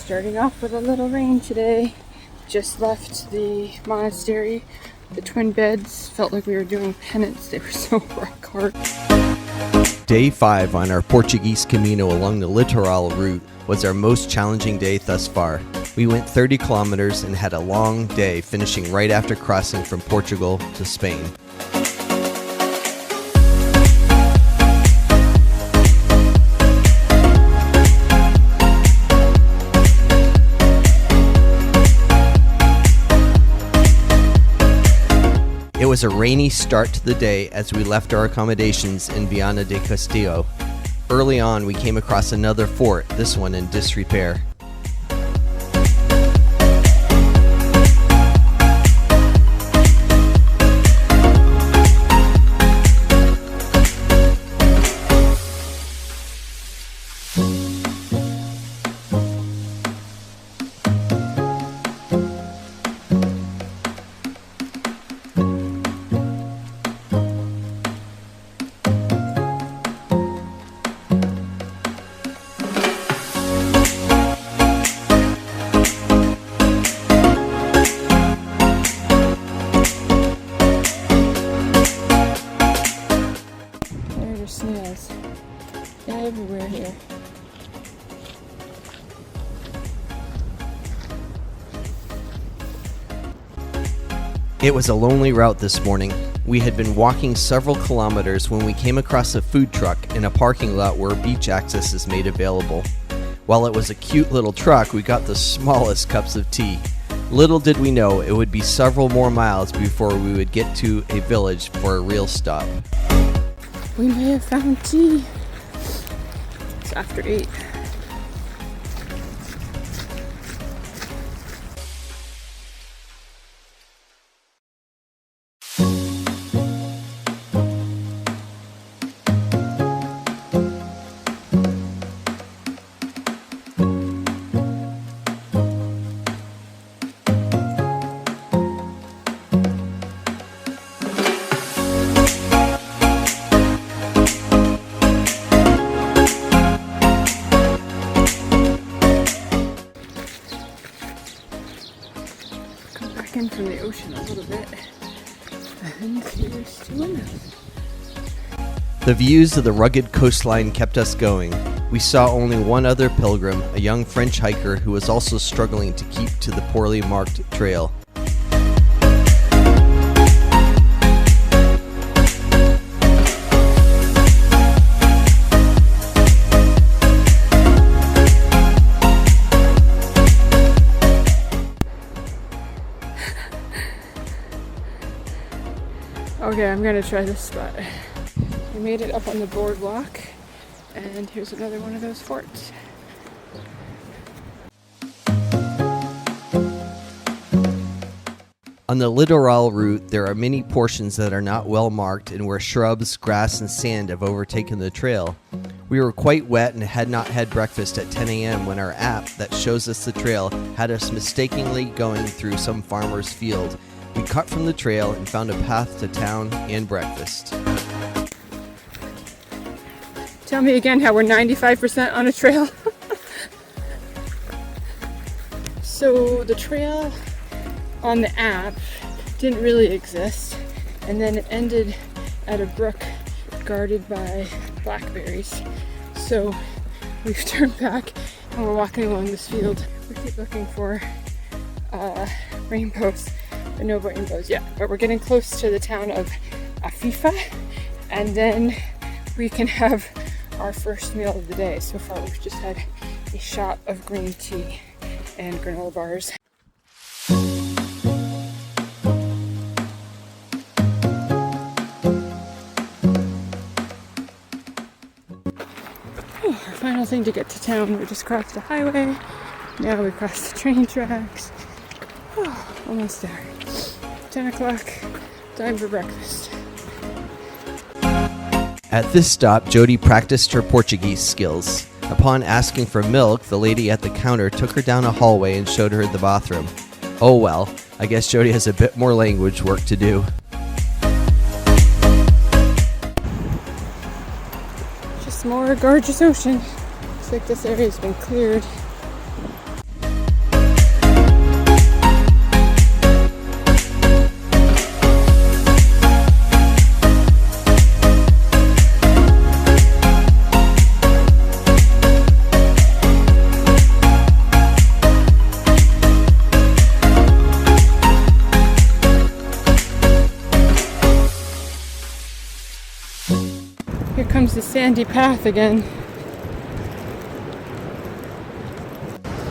Starting off with a little rain today. Just left the monastery. The twin beds felt like we were doing penance. They were so rock hard. Day 5 on our Portuguese Camino along the Litoral route was our most challenging day thus far. We went 30 kilometers and had a long day, finishing right after crossing from Portugal to Spain. It was a rainy start to the day as we left our accommodations in Viana de Castelo. Early on, we came across another fort, this one in disrepair. Snails everywhere here. It was a lonely route this morning. We had been walking several kilometers when we came across a food truck in a parking lot where beach access is made available. While it was a cute little truck, we got the smallest cups of tea. Little did we know it would be several more miles before we would get to a village for a real stop. We may have found tea. It's after 8. In from the ocean a little bit, and here's to windows. The views of the rugged coastline kept us going. We saw only one other pilgrim, a young French hiker who was also struggling to keep to the poorly marked trail. Okay, I'm gonna try this spot. We made it up on the boardwalk, and here's another one of those forts. On the Litoral route, there are many portions that are not well marked and where shrubs, grass, and sand have overtaken the trail. We were quite wet and had not had breakfast at 10 a.m. when our app that shows us the trail had us mistakenly going through some farmer's field. We cut from the trail and found a path to town and breakfast. Tell me again how we're 95% on a trail. So the trail on the app didn't really exist, and then it ended at a brook guarded by blackberries. So we've turned back and we're walking along this field. We keep looking for rainbows. No rainbows yet, but we're getting close to the town of Afifa, and then we can have our first meal of the day. So far we've just had a shot of green tea and granola bars. Our final thing to get to town, we just crossed the highway. Now we crossed the train tracks. Almost there. 10 o'clock, time for breakfast. At this stop, Jody practiced her Portuguese skills. Upon asking for milk, the lady at the counter took her down a hallway and showed her the bathroom. Oh well, I guess Jody has a bit more language work to do. Just more gorgeous ocean. Looks like this area's been cleared. sandy path again.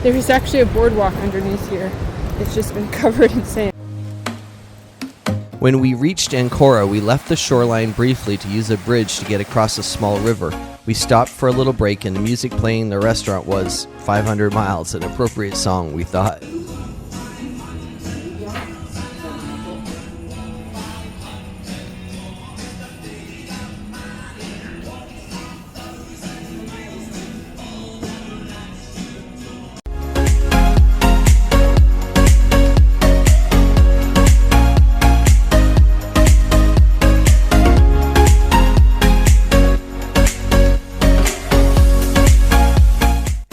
There's actually a boardwalk underneath here. It's just been covered in sand. When we reached Ancora, we left the shoreline briefly to use a bridge to get across a small river. We stopped for a little break, and the music playing in the restaurant was 500 Miles, an appropriate song, we thought.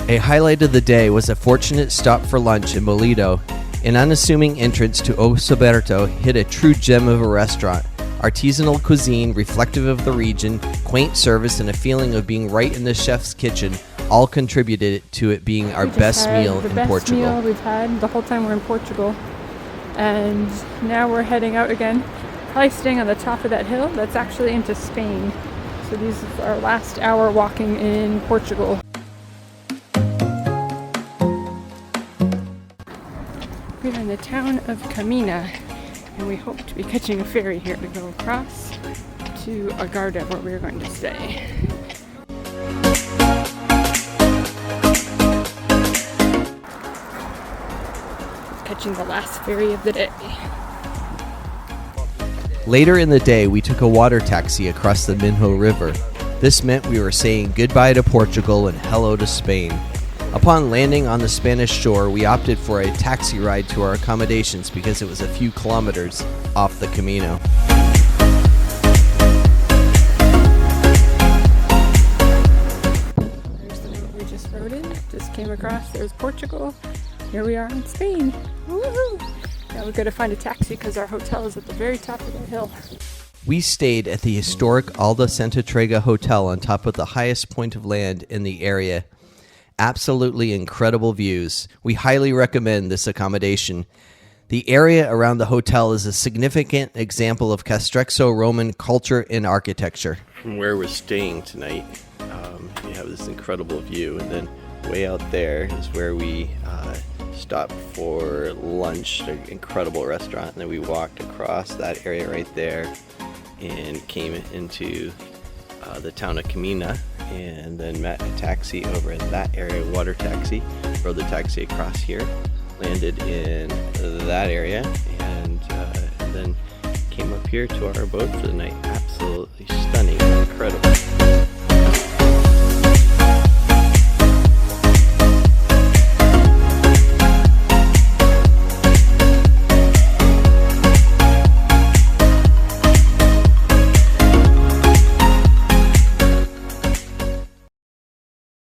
A highlight of the day was a fortunate stop for lunch in Molito. An unassuming entrance to O Soberto hid a true gem of a restaurant. Artisanal cuisine, reflective of the region, quaint service, and a feeling of being right in the chef's kitchen all contributed to it being our best meal in Portugal. The best meal we've had the whole time we're in Portugal. And now we're heading out again, probably staying on the top of that hill. That's actually into Spain. So this is our last hour walking in Portugal. We're in the town of Camino, and we hope to be catching a ferry here to go across to A Guarda, where we're going to stay. Catching the last ferry of the day. Later in the day, we took a water taxi across the Minho River. This meant we were saying goodbye to Portugal and hello to Spain. Upon landing on the Spanish shore, we opted for a taxi ride to our accommodations because it was a few kilometers off the Camino. There's the road we just rode in. Just came across. There's Portugal. Here we are in Spain. Woohoo! Now we've got to find a taxi because our hotel is at the very top of the hill. We stayed at the historic Alda Santa Trega Hotel on top of the highest point of land in the area. Absolutely incredible views. We highly recommend this accommodation. The area around the hotel is a significant example of Castelo Roman culture and architecture. From where we're staying tonight, we have this incredible view, and then way out there is where we stopped for lunch, an incredible restaurant, and then we walked across that area right there and came into the town of Camino, and then met a taxi over in that area, water taxi, rode the taxi across here, landed in that area, and then came up here to our boat for the night. Absolutely stunning, incredible.